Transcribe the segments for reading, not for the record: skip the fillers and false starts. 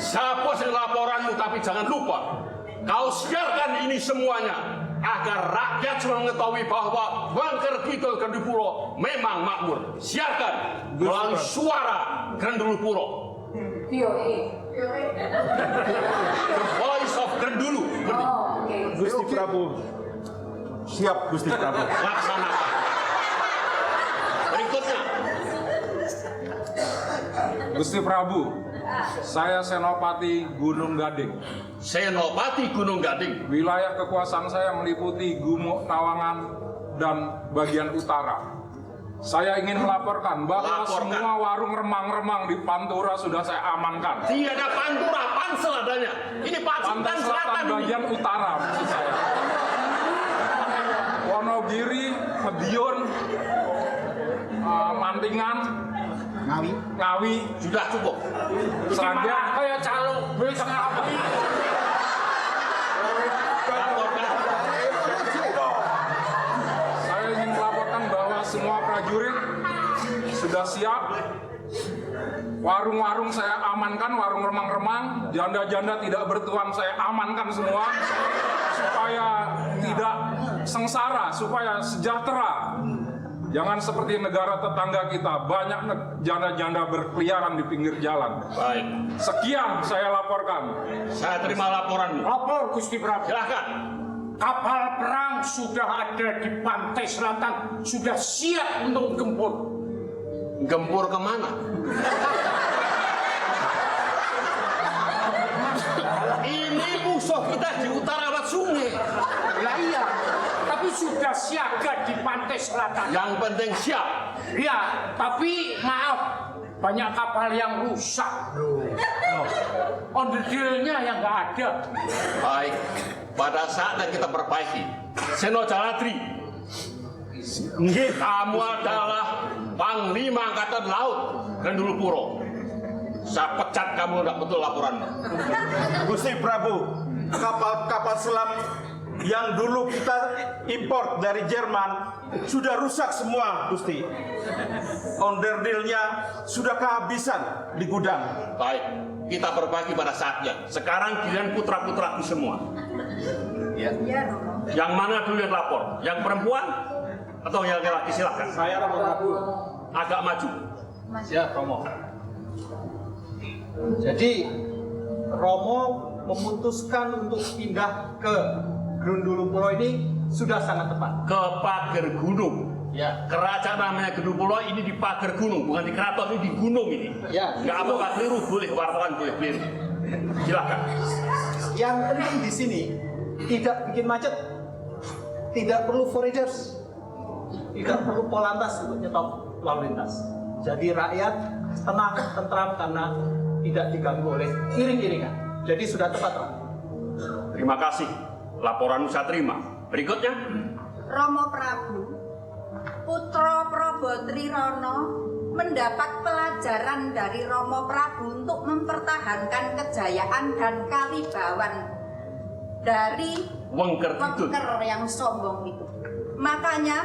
Hapus laporanmu, tapi jangan lupa kau siarkan ini semuanya agar rakyat semua mengetahui bahwa Bangker Kidul Grendulupuro memang makmur. Siarkan melalui suara Grendulupuro. The Voice of Grendulu. Gusti Prabu. Siap, Gusti Prabu. Laksanakan. Berikutnya. Gusti Prabu, saya Senopati Gunung Gading. Senopati Gunung Gading. Wilayah kekuasaan saya meliputi Gumuk, Nawangan, dan bagian utara. Saya ingin melaporkan bahwa semua warung remang-remang di Pantura sudah saya amankan. Tiada Pantura, Pansel adanya. Ini Pantai Selatan bagian utara maksud saya. Wonogiri, Medion, Mantingan, Ngawi sudah cukup. Sragen kayak calon bisa apa? Saya ingin melaporkan bahwa semua prajurit sudah siap. Warung-warung saya amankan, warung remang-remang, janda-janda tidak bertuan saya amankan semua supaya tidak sengsara, supaya sejahtera. Jangan seperti negara tetangga kita, banyak janda-janda berkeliaran di pinggir jalan. Baik. Sekian saya laporkan. Saya terima laporanmu. Lapor Gusti Prabu. Silakan. Kapal perang sudah ada di pantai selatan, sudah siap untuk gempur. Gempur kemana? Ini musuh kita di utara lewat sungai. Lah iya, tapi sudah siaga di pantai selatan. Yang penting siap. Ya, tapi maaf, banyak kapal yang rusak. Onderdilnya yang nggak ada. Baik. Pada saatnya kita perbaiki. Seno Jaladri, kamu adalah Panglima Angkatan Laut Grendulupuro. Saya pecat kamu, tidak betul laporanmu. Gusti Prabu, kapal-kapal selam yang dulu kita import dari Jerman sudah rusak semua, Gusti. Onderdilnya sudah kehabisan di gudang. Baik, kita berbagi pada saatnya. Sekarang kalian putra-putraku semua. Ya. Yang mana dulu yang lapor? Yang perempuan atau yang laki-laki? Silakan. Saya Romo Prabu. Agak maju. Ya, Romo. Jadi Romo memutuskan untuk pindah ke Grendulupuro ini sudah sangat tepat. Ke pagar gunung. Ya. Kerajaan namanya Grendulupuro ini di pagar gunung, bukan di keraton, ini di gunung ini. Ya. Nggak apa-apa keliru, boleh wartawan boleh keliru. Silakan. Yang penting di sini tidak bikin macet, tidak perlu foragers, tidak perlu polantas untuk nyetop lalu lintas. Jadi rakyat tenang, tentram karena tidak diganggu oleh iring-iringan. Jadi sudah tepat, Romo. Terima kasih. Laporanmu saya terima. Berikutnya. Romo Prabu, Putra Prabu Trirono mendapat pelajaran dari Romo Prabu untuk mempertahankan kejayaan dan kawibawan dari Wengker Kidul yang sombong itu. Makanya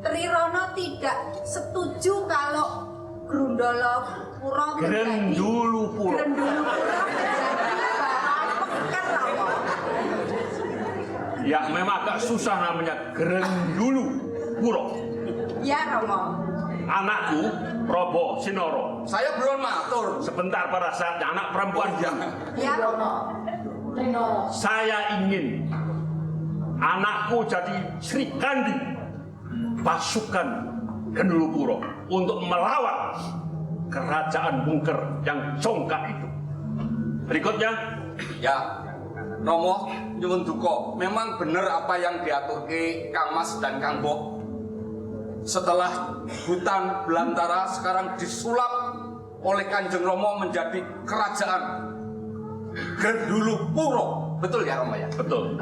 Trirono tidak setuju kalau Grendulupuro Grendulupuro menjadi Bangker, Romo. Ya memang agak susah namanya Grendulupuro. Ya, Romo. Anakku Probo Sinoro. Saya belum matur. Sebentar pada saatnya anak perempuan yang Ya, Romo. saya ingin anakku jadi Sri Kandi pasukan Grendulupuro untuk melawan kerajaan Bungker yang congkak itu. Berikutnya. Ya, Romo nyuwun duka. Memang benar apa yang diaturke Kang Mas dan Kang Bok. Setelah hutan belantara sekarang disulap oleh Kanjeng Romo menjadi kerajaan Grendulupuro. Betul ya, Romo ya? Betul.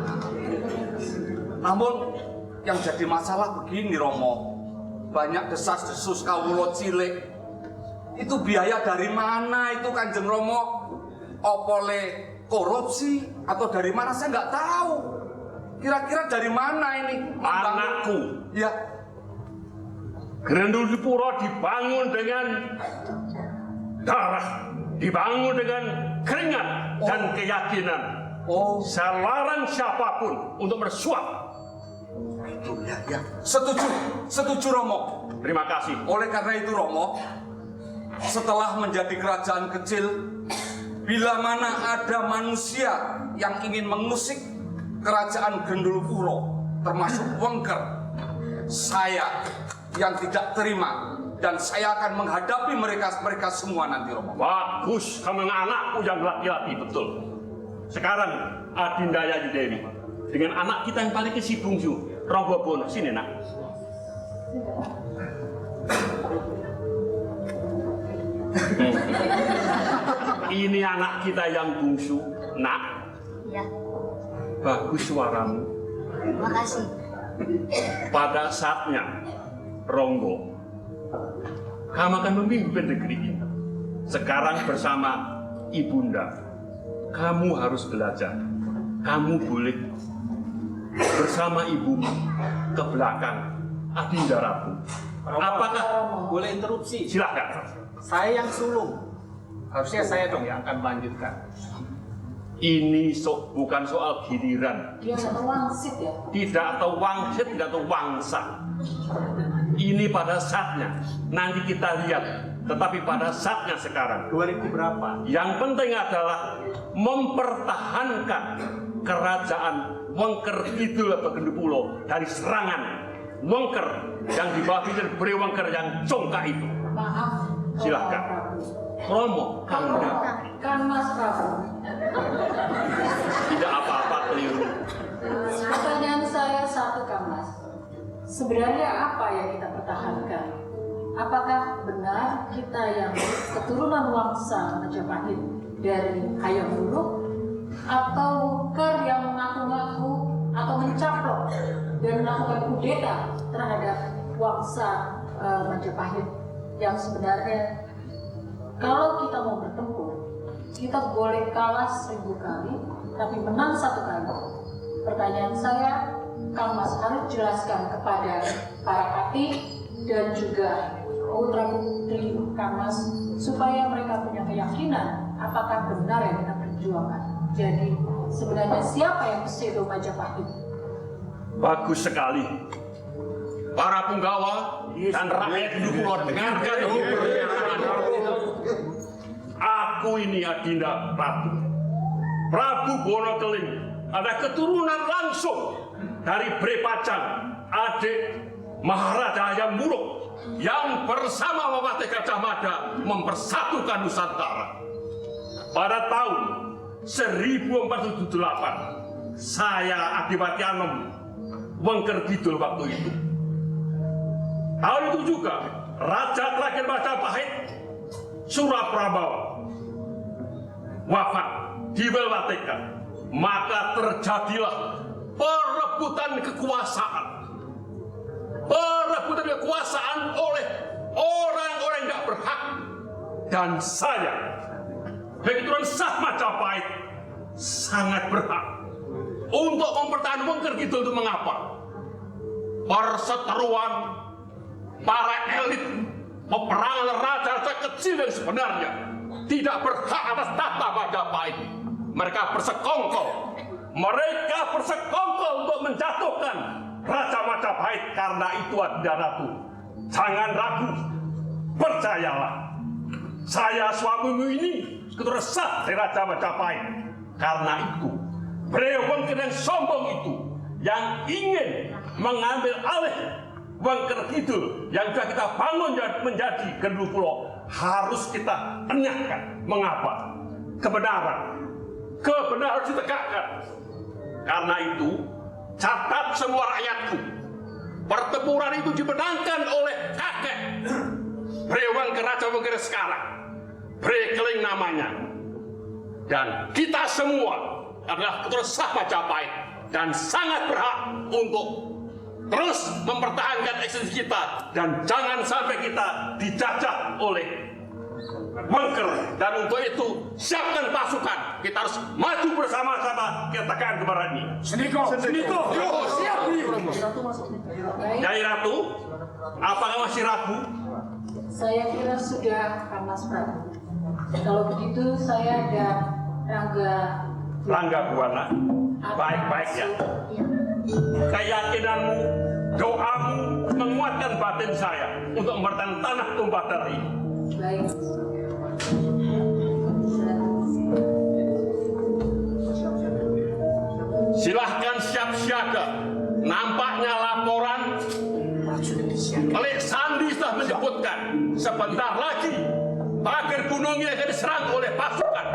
Namun yang jadi masalah begini, Romo. Banyak desas-desus kawula cilik. Itu biaya dari mana itu, Kanjeng Romo? Opole korupsi atau dari mana saya nggak tahu. Kira-kira dari mana ini? Anakku. Ya. Grendulupuro dibangun dengan darah, dibangun dengan keringat dan keyakinan. Saya larang siapapun untuk bersuap. Itu ya. Setuju Romo. Terima kasih. Oleh karena itu Romo, setelah menjadi kerajaan kecil, bila mana ada manusia yang ingin mengusik kerajaan Gendulpuro, termasuk Wengker, saya yang tidak terima dan saya akan menghadapi mereka semua nanti Romo. Bagus, kamu anakku yang laki-laki, betul. Sekarang Adinda Yayu Dewi dengan anak kita yang paling kecil bungsu, Ronggobono, sini nak. Ini anak kita yang bungsu, nak. Ya, Bagus suaramu. makasih. Pada saatnya, Ronggo, kamu akan memimpin negeri ini. Sekarang bersama ibunda, kamu harus belajar. Kamu boleh bersama ibumu ke belakang Adinda Ratu. Apakah Boleh interupsi? silakan? Saya yang sulung. Harusnya saya dong yang akan melanjutkan. Ini bukan soal giliran. Dia atau wangsit ya? Tidak atau wangsit, tidak atau wangsa. Ini pada saatnya. Nanti kita lihat. Tetapi pada saatnya sekarang. 2000 berapa? Yang penting adalah mempertahankan kerajaan Wengker Kidul atau Gendulpuro dari serangan Wengker yang di bawah pimpin Bre Wengker yang congkak itu. Maaf. Silahkan. Romo, Kanda. Kan Mas Prabu. Tidak apa-apa keliru. Pertanyaan saya satu Kang Mas. Sebenarnya apa yang kita pertahankan? Apakah benar kita yang keturunan Wangsa Majapahit dari Hayam Wuruk atau Wengker yang mengaku-ngaku atau mencaplok dan melakukan kudeta terhadap Wangsa Majapahit yang sebenarnya kalau kita mau bertempur kita boleh kalah 1000 kali tapi menang 1 kali. Pertanyaan saya, Kang Mas harus jelaskan kepada para patih dan juga putra putri Kang Mas supaya mereka punya keyakinan apakah benar yang kita perjuangkan. Jadi sebenarnya siapa yang pseudo Majapahit? Bagus sekali. Para punggawa dan rakyat Gendulpuro dengarkan ini. Aku ini Adinda Ratu. Prabu Bono Keling ada keturunan langsung dari Bre Pajang, adik Maharaja Hayam Wuruk yang bersama Mawate Gajah Mada mempersatukan Nusantara. Pada tahun 1478, saya Adipati Anom Wengker Kidul waktu itu. Tahun itu juga Raja terakhir Majapahit Suraprabawa wafat di Welwateka. Maka terjadilah perebutan kekuasaan. Perebutan kekuasaan oleh orang-orang yang tidak berhak. Dan saya, keturunan sah Majapahit, sangat berhak untuk mempertahankan Wengker Kidul. Itu mengapa? Perseteruan para elit peperangan raja-raja kecil yang sebenarnya tidak berhak atas tahta Majapahit. Mereka bersekongkol. Mereka bersekongkol untuk menjatuhkan Raja Majapahit. Karena itu Adinda Ratu, jangan ragu, percayalah. Saya suamimu ini keturunan sah dari Raja Majapahit. Karena itu Bre Wengker yang sombong itu, yang ingin mengambil alih Wengker Kidul yang sudah kita bangun menjadi Gendulpuro, harus kita enyahkan. Mengapa? Kebenaran harus ditegakkan. Karena itu, catat semua rakyatku, pertempuran itu dimenangkan oleh kakek Bre Wengker, Raja Wengker sekarang, Bre Keling namanya. Dan kita semua adalah keturunan sah Majapahit dan sangat berhak untuk terus mempertahankan eksistensi kita, dan jangan sampai kita dijajah oleh Wengker. Dan untuk itu siapkan pasukan, kita harus maju bersama-sama kita tekan kebarat ini. Seniko. Siap. Nyai Ratu, apakah masih ragu? Saya kira sudah Kang Mas Prabu. Kalau begitu saya dan Rangga Buana, baik-baik ya. Keyakinanmu, doamu menguatkan batin saya untuk mempertahankan tanah tumpah darah ini. Baik. Silahkan siap siaga. Nampaknya laporan Pelik Sandi sudah menyebutkan sebentar lagi pagar gunung ini akan diserang oleh pasukan.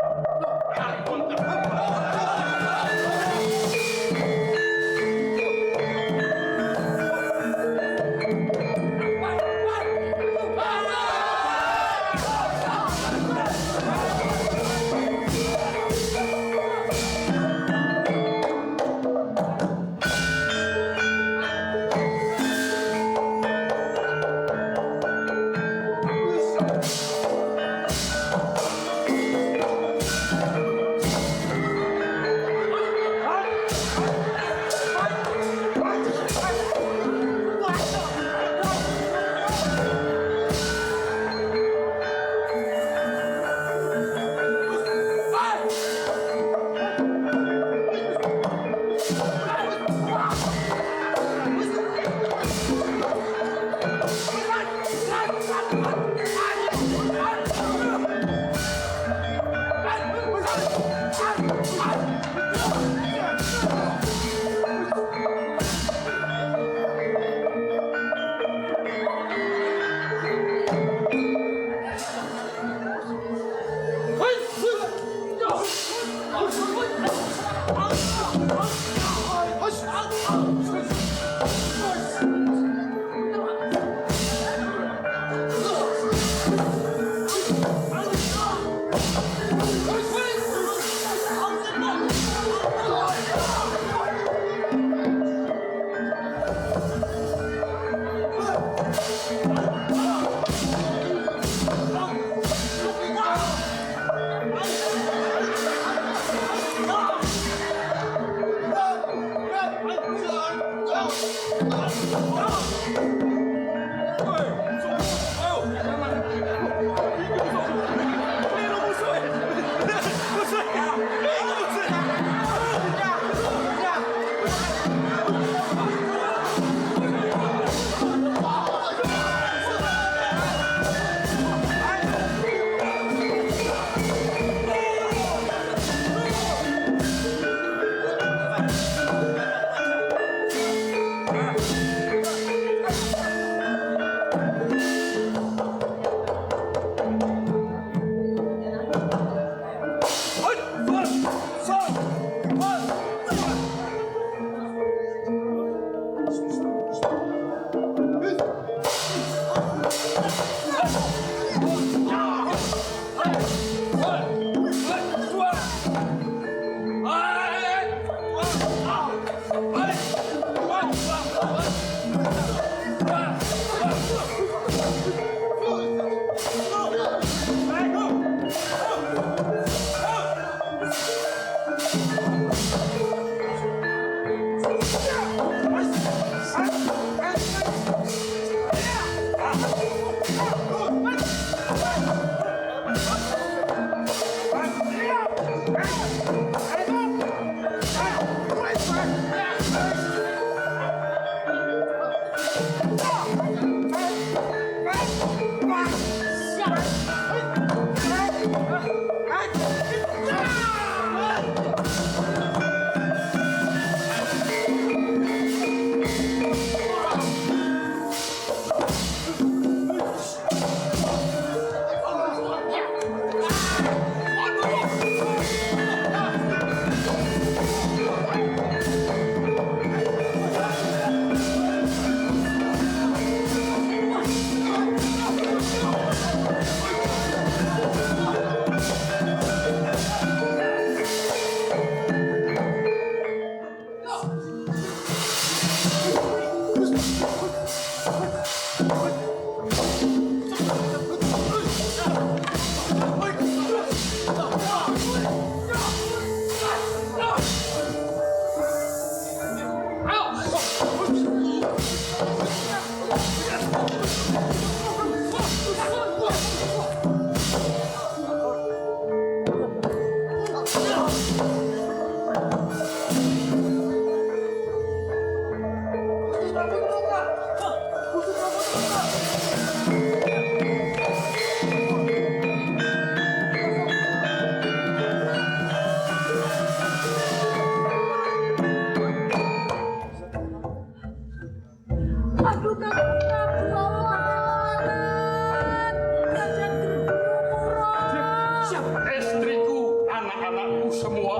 anak-anakku semua,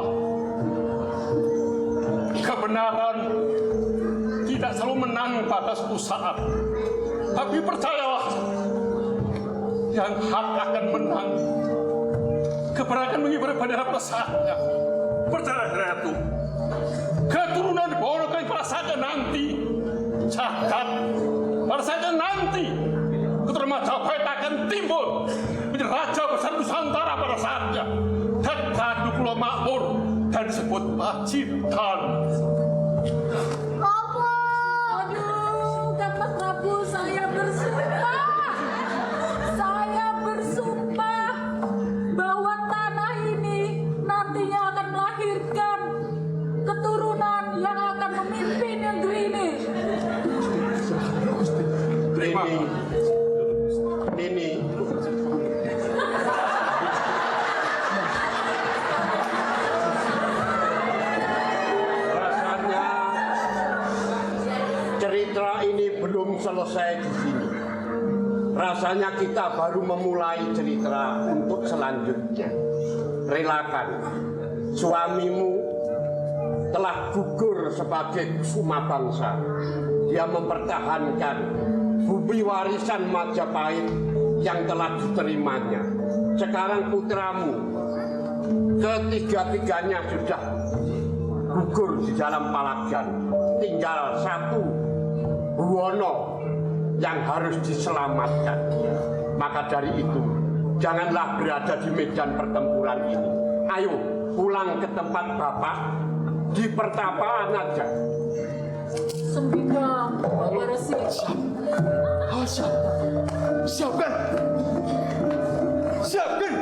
kebenaran tidak selalu menang pada suatu saat. Tapi percayalah, yang hak akan menang. Kebenaran akan mengibar pada saatnya. Percayalah itu. Keturunan Bono kalian merasakan nanti. Catat, pada saat nanti keturunan Majapahit akan timbul menjadi raja besar Nusantara pada saatnya. Tegak di Pulau Makmur dan disebut Pacitan. Aduh, kan Mas Prabu, saya bersumpah bahwa tanah ini nantinya akan melahirkan keturunan yang akan memimpin negeri ini. Ini rasanya cerita ini belum selesai di sini. Rasanya kita baru memulai cerita untuk selanjutnya. Relakan, suamimu telah gugur sebagai kusuma bangsa. Dia mempertahankan bumi warisan Majapahit yang telah diterimanya. Sekarang putramu ketiga-tiganya sudah gugur di dalam palagan. Tinggal satu Buwono yang harus diselamatkan. Maka dari itu, janganlah berada di medan pertempuran ini. Ayo pulang ke tempat Bapak, di pertapaan aja. Sembingkang, Bapak Resi. Siapkan! Siapkan!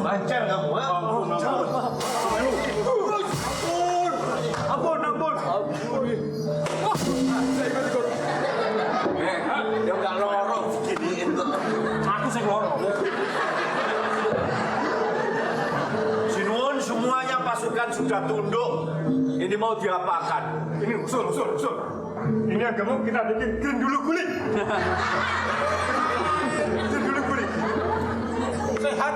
Lancar kamu, Ampun! dia nggak lorong giniin kok. Aku sing lorong. Sinuwun, semuanya pasukan sudah tunduk. Ini mau diapakan? Ini usul. Ini agama kita bikin gendulu guling. Sehat.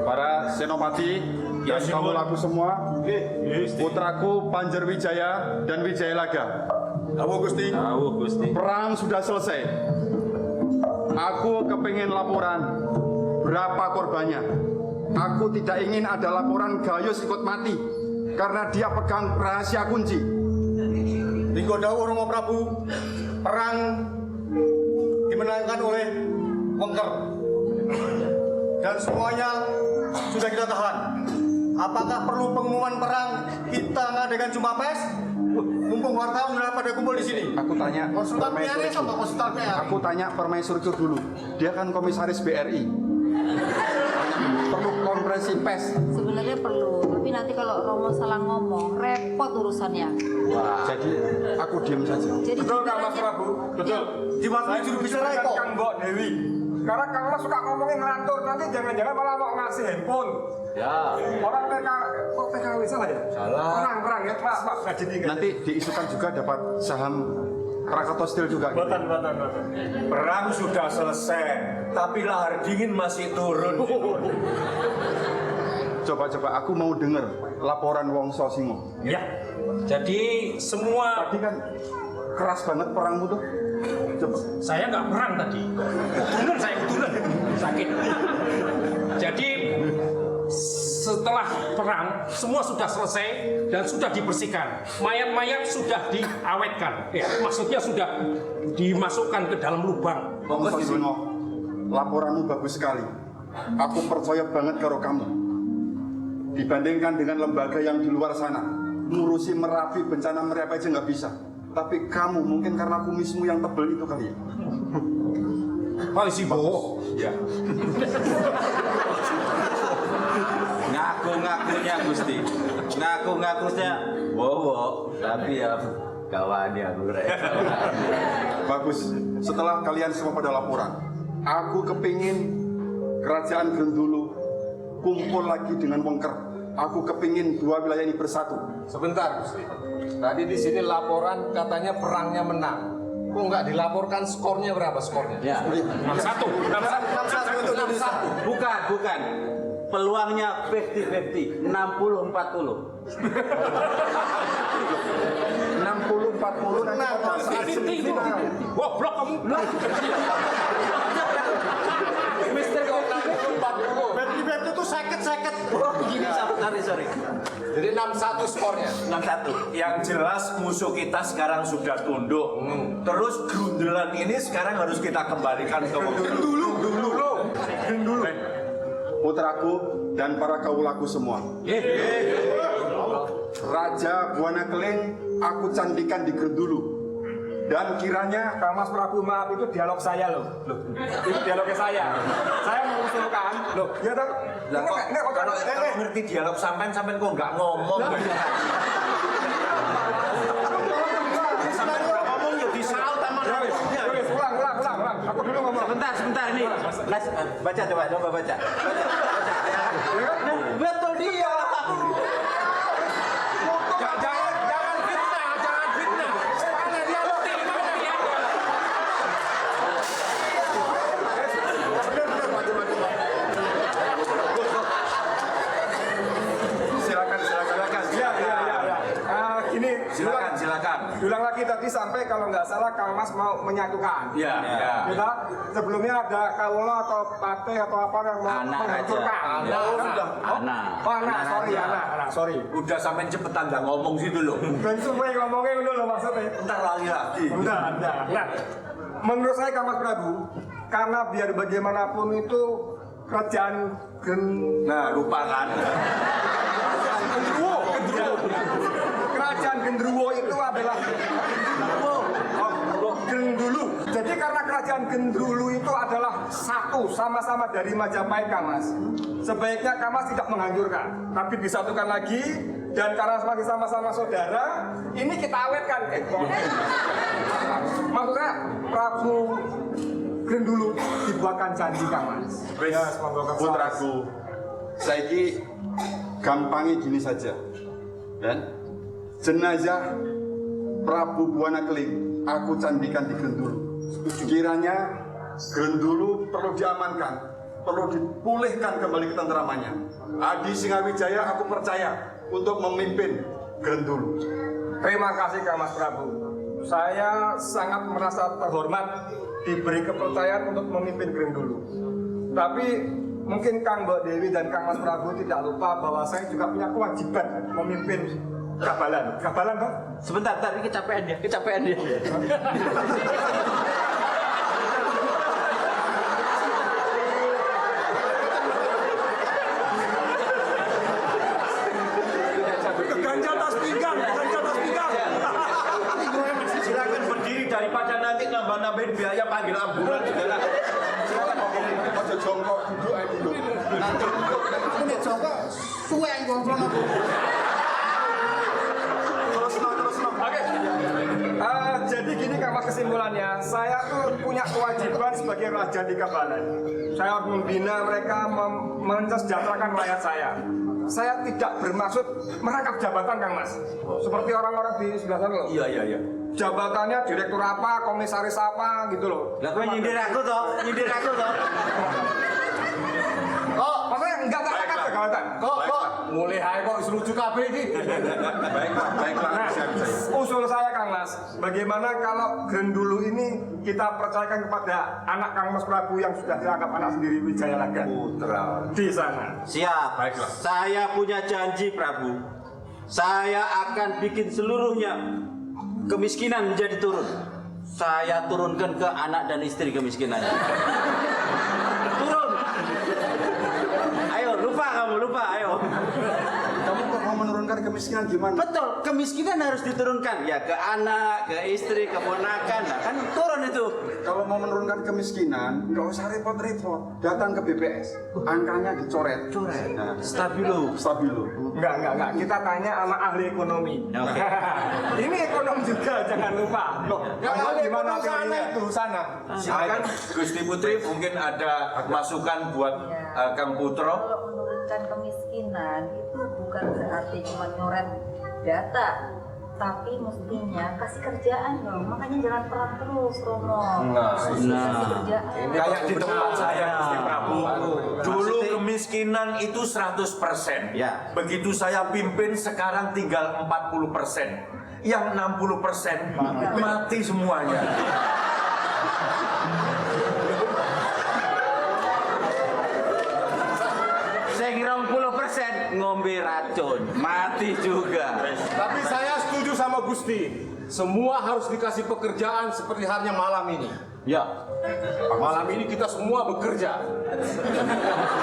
Para senopati yang kamu laku semua, putraku Panjerwijaya dan Wijayalaga. Dawuh Gusti. Perang sudah selesai. Aku kepingin laporan berapa korbannya. Aku tidak ingin ada laporan Gayus ikut mati karena dia pegang rahasia kunci. Minggo dawuh Rama Prabu, perang dimenangkan oleh Wengker. Dan semuanya sudah kita tahan. Apakah perlu pengumuman perang kita ngadakan jumpa pers? Mumpung wartawan sudah pada kumpul di sini. Aku tanya Konsultan PRI sama konsultan PRI. Aku tanya Permaisurku dulu. Dia kan komisaris BRI. Perlu konferensi pers. Sebenarnya perlu, tapi nanti kalau Romo salah ngomong, repot urusannya. Jadi aku diam saja. Jadi Betul Kang jujur Mas aja. Prabu? Betul. Diwakili juru bicara kok. Kang Mbok Dewi. Karena Kang Mas suka ngomongin ngelantur, nanti jangan-jangan malah mau ngasih handphone. Ya, Orang PKW salah ya? salah. Perang ya, Pak, nggak jadi. Nanti diisukan juga dapat saham Krakatau Steel juga. Boten. Perang sudah selesai, tapi lahar dingin masih turun. Coba aku mau dengar laporan Wongso Singo. Ya, jadi semua Tadi kan keras banget perangmu tuh. Coba. saya nggak perang tadi. Kebetulan sakit. Jadi setelah perang semua sudah selesai dan sudah dibersihkan. Mayat-mayat sudah diawetkan. Ya, maksudnya sudah dimasukkan ke dalam lubang. Wongso Singo, laporanmu bagus sekali. Aku percaya banget karo kamu. Dibandingkan dengan lembaga yang di luar sana, ngurusi Merapi, bencana Merapi aja nggak bisa. Tapi kamu mungkin karena kumismu yang tebal itu kali ya. Polisi bohong. Ya. Ngaku-ngakunya Gusti. Ngaku-ngakunya bowo, tapi ya kawannya gue. Bagus. Setelah kalian semua pada laporan, aku kepingin kerajaan Grendulu kumpul lagi dengan Wengker. Aku kepingin dua wilayah ini bersatu. Sebentar, Gusti. Tadi di sini laporan katanya perangnya menang. Kok nggak dilaporkan skornya berapa skornya? Ya. 61. Bukan. Peluangnya 50-50, 60-40. 60-40 nanti Goblok kamu. Mister kok 60-40. Beb itu seket. Begini, sorry. Jadi 61 skornya. 61. Yang jelas musuh kita sekarang sudah tunduk. Terus grundelan ini sekarang harus kita kembalikan ke Dulu. putraku dan para kaulaku semua. Raja Buana Keling aku candikan di Grendulu. Dan kiranya Mas Prabu, maaf, itu dialog saya loh. Itu dialognya saya. Saya mengusulkan loh. Ya toh? Lah kok kalau kamu ngerti dialog sampean kok nggak ngomong. Ngomong ya disaut sama ulang. Aku dulu ngomong. Sebentar ini. Mas, baca coba baca. Betul dia. Jangan fitnah. Mana dia ngerti, mana dia. silakan. Ya. Gini, silakan. Ulang lagi tadi sampai kalau nggak salah Kang Mas mau menyatukan. Ya. Kita sebelumnya ada Kaulo atau Pate atau apa yang mau menghancurkan. Anak. Sorry. Udah sampean cepetan nggak ngomong situ loh. Dan semua ngomongnya dulu maksudnya. Ntar lagi. Udah. Nah, menurut saya Kang Mas Prabu, karena biar bagaimanapun itu kerajaan Nah, lupa kan. Kerajaan Gendruwo itu adalah Gendulu. Jadi karena kerajaan Gendulu itu adalah satu, sama-sama dari Majapahit, Kang Mas. Sebaiknya Kang Mas tidak menghancurkan, tapi disatukan lagi. Dan karena masih sama-sama saudara, ini kita awetkan. Maksudnya Prabu Gendulu dibuatkan janji, Kang Mas. Ya, putraku, saiki gampangnya gini saja. Dan jenazah Prabu Buana Keling aku candikan di Grendulu. Kiranya Grendulu perlu diamankan, perlu dipulihkan kembali ketentramannya. Adi Singawijaya aku percaya untuk memimpin Grendulu. Terima kasih Kang Mas Prabu. Saya sangat merasa terhormat diberi kepercayaan untuk memimpin Grendulu. Tapi mungkin Kang Mbak Dewi dan Kang Mas Prabu tidak lupa bahwa saya juga punya kewajiban memimpin Kabalan, Bang? Sebentar, ini kecapean dia. Ganjal tas pinggang. Silakan berdiri daripada nanti nambah-nambahin biaya panggil ambulan segala. Silakan ojo jongkok duduk aja dulu. Nanti aku nek jongkok suwe ngomong aku. Oke. Jadi gini Kang Mas, kesimpulannya, saya tuh punya kewajiban sebagai raja di Kabalan. Saya harus membina mereka, mensejahterakan rakyat saya. Saya tidak bermaksud merangkap jabatan Kang Mas. Seperti orang-orang di sebelah sana loh. Iya. Jabatannya direktur apa, komisaris apa gitu loh. Lah kowe nyindir aku toh. Oh, maksudnya enggak rangkap jabatan. Kok mulai hai kok selucu kabeh iki. Baiklah. Nah, usul saya Kang Mas, bagaimana kalau Grendulu ini kita percayakan kepada anak Kang Mas Prabu yang sudah dianggap anak sendiri, Wijaya Laga Putra. di sana. Siap. Baiklah. Saya punya janji, Prabu. Saya akan bikin seluruhnya kemiskinan menjadi turun. Saya turunkan ke anak dan istri kemiskinannya. Turun. Ayo, lupa, ayo. Kamu kok mau menurunkan menurunkan kemiskinan gimana? Betul, kemiskinan harus diturunkan ya ke anak, ke istri, ke ponakan. Nah, kan turun itu. Kalau mau menurunkan kemiskinan, nggak usah repot-repot. Datang ke BPS, angkanya dicoret. Coret. Nah, Stabilo. Enggak. Kita tanya sama ahli ekonomi. Oke. Ini ekonom juga, jangan lupa. Loh, yang ahli gimana ekonomi sana teorinya? itu sana. Silakan Gusti Putri, mungkin ada masukan buat Kang Putro. Kalau menurunkan kemiskinan itu bukan berarti cuma nyoret data, tapi mestinya kasih kerjaan dong. Makanya jangan perang terus, Romo. Kasih kerjaan. Ini kayak di tempat saya, Gusti Prabu. Dulu kemiskinan itu 100%. Ya. Begitu saya pimpin, sekarang tinggal 40%. Yang 60% mati semuanya. Saya kira 10% ngombe racun, mati juga. Tapi saya setuju sama Gusti. Semua harus dikasih pekerjaan seperti halnya malam ini. Ya, malam ini kita semua bekerja.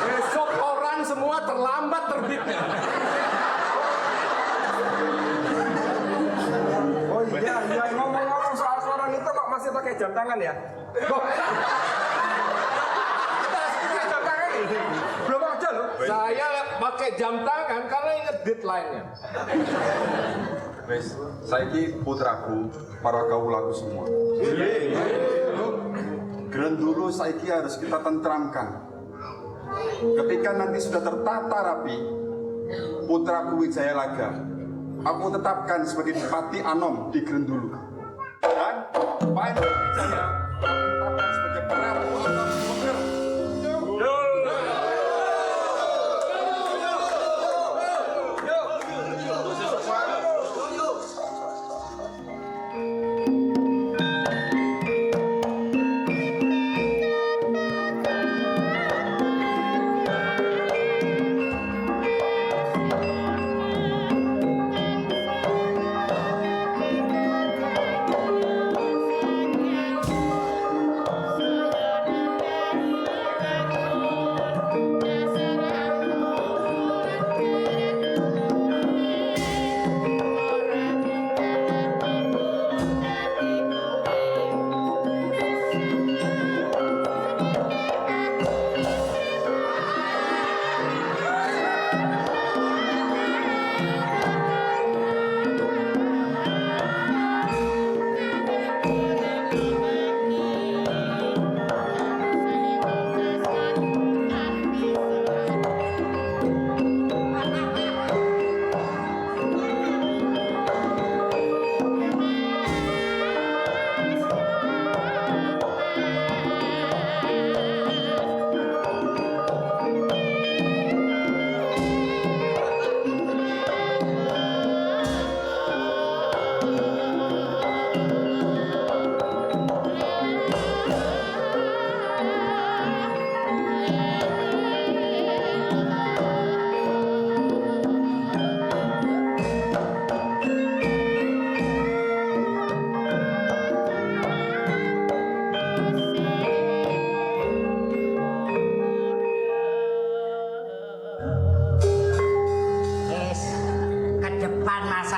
Besok orang semua terlambat terbitnya. Oh iya, ngomong-ngomong soal koran itu kok masih pakai jam tangan ya? Kok? Jam tangan ini? Belum aja loh. Saya pakai jam tangan karena ingat deadline-nya. wes, saiki putraku, para kaulaku semua. Grendulu saiki harus kita tentramkan. Ketika nanti sudah tertata rapi, putraku Wijaya Laga, aku tetapkan sebagai Pati Anom di Grendulu. Dan Pak Wijaya aku tetapkan sebagai Prabu Anom Bener.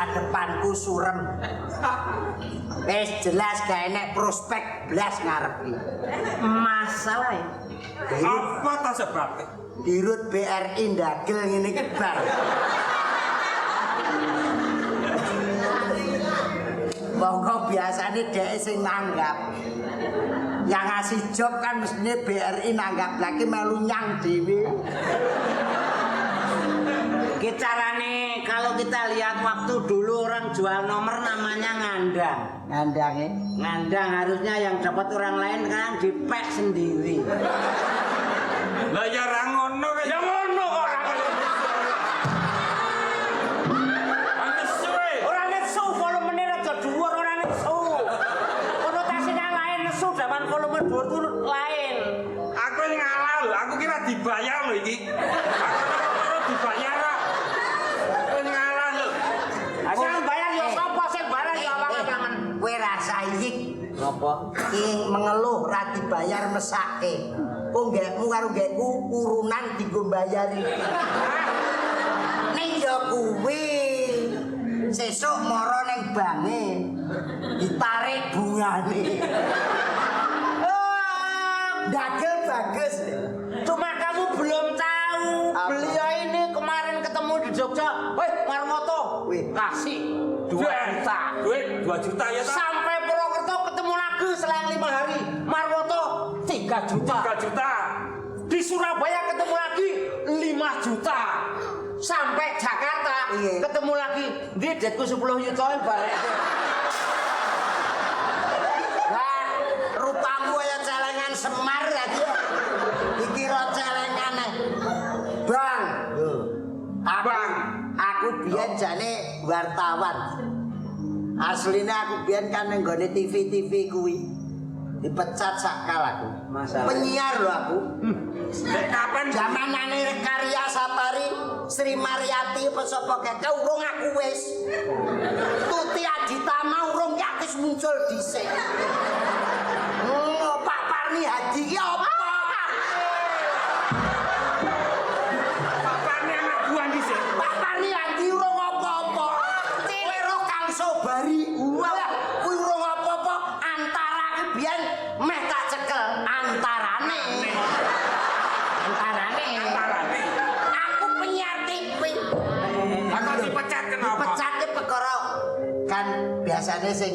Depanku surem. Wis jelas gak enek prospek blas ngarepi. Masalah ya. Apa ta sebabnya? Dirut BRI ndagel ngene iki bar. Monggo biasane dhek sing nanggap. Yang ngasih job kan mestinya BRI nanggap lagi melu nyang dhewe. Carane kalau kita lihat waktu dulu orang jual nomor namanya ngandang. Ngandang ya? Ngandang harusnya yang dapat orang lain kan dipek sendiri. Lah ya ra ngono kaya. Ya ngono kok ora ngono. Nesu e. Ora nesu, volumene aja dhuwur ora nesu. Konotasinya lain, nesu zaman volume dhuwur itu lain. Aku ngalah lho, aku kira dibayar lho iki. Aku dibayar. Sing bayar ya sapa sing barang ya awak-awangan. Kowe rasa iki napa? Ki mengeluh ra dibayar mesake. Kok nggekmu karo nggekku urunan dienggo mbayari. Ning ya kuwi Sesuk moro ning bange ditarik bungane. Dagel bagus. Cuma kamu belum tahu. Beliau ini kemarin ketemu di Jogja. Weh, Marmoto. Kasih 2 juta. Duit 2 juta ya tak? Sampai Purwokerto ketemu lagi selang 5 hari. Marmoto 3 juta. 3 juta. Di Surabaya ketemu lagi 5 juta. Sampai Jakarta ketemu lagi. Dia jetku 10 juta balik. Nah, rupamu ya celengan Semar lagi. Dikira celengan. Bang. Aku biyen jane wartawan. Aslinya aku biyen kan nang nggone TV kuwi. Dipecat sakal aku. Penyiar lho aku. Kapan zamanane Karya Sapari, Sri Mariati apa sapa kek urung aku wis. Tuti Aditama urung wis muncul dhisik. Pak Parni Hadi ki apa? Pak Parni anak gua dhisik. Pak Parni Hadi urung apa-apa. Kowe Kang Sobari. Walah, kuwi urung apa-apa. Antara ki biyen meh tak cekel antarane. Aku penyiar TV. Aku dipecat kenapa? Dipecatnya perkara kan biasanya sing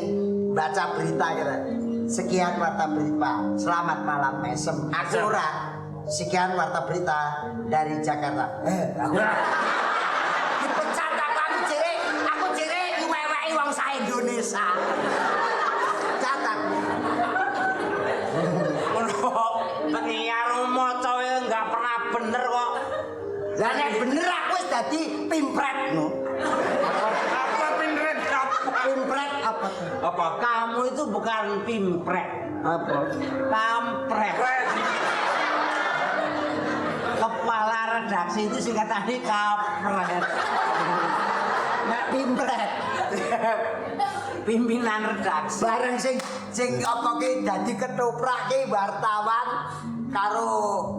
baca berita kira. Sekian warta berita. Selamat malam mesem. Aku ora. Sekian warta berita dari Jakarta. Aku dipecat aku ciri nyuweweki wong sa Indonesia. Catat. Penyiar maca enggak pernah bener kok. Lah nek bener aku wis dadi pimpret no. Apa pimpret apa? Pimpret apa? Apa? Kamu itu bukan pimpret. Apa? Kampret. Kepala redaksi itu singkatannya kampret. Nek pimpret. Pimpinan redaksi. Bareng sing apa ki dadi ketoprak ki wartawan karo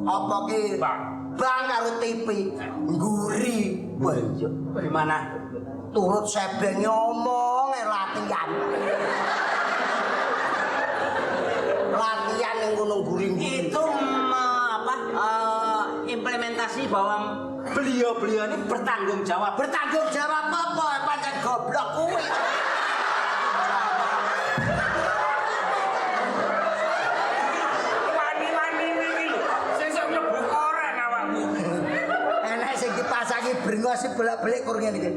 apa ki bang karo TV ngguri. Wah, gimana? Turut sebeng ngomong latihan. Latihan yang gunung guring. Itu implementasi bahwa beliau ini bertanggung jawab. Bertanggung jawab apa? Pancen goblok kuwi. Pasangi brengos sing bolak-balik kur ngene iki.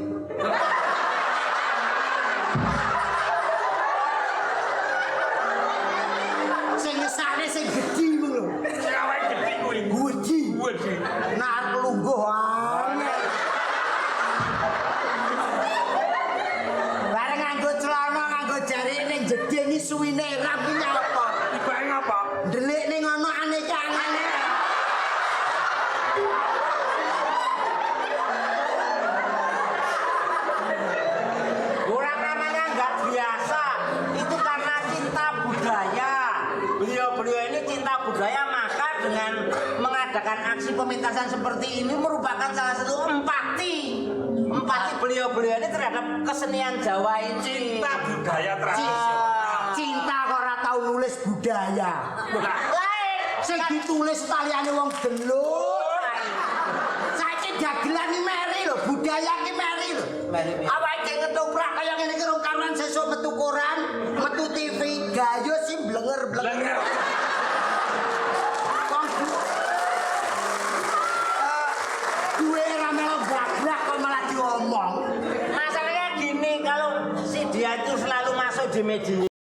Sing ngesane sing gedhi lho. Sing awake gedhi kuwi. Gedhi. Nar lungguh angel. Bareng nganggo celana nganggo jari ning jedhe suwine rap ki nyapa? Ibake ngapa? Ndelik ning ana aneh-aneh. Beliau ini cinta budaya, maka dengan mengadakan aksi pementasan seperti ini merupakan salah satu empati beliau ini terhadap kesenian Jawa ini. Cinta budaya tradisional. Cinta kok ora tau nulis budaya. Lain sing ditulis taliyane wong delok. Saiki dagelan iki meri lho, budaya ki meri lho. Awake ketoprak kaya ngene iki rong karuan sesuk metu koran, metu TV, gayo sih blenger. Gue ramel blak-blak kok malah diomong. Masalahnya gini, kalau si dia itu selalu masuk di media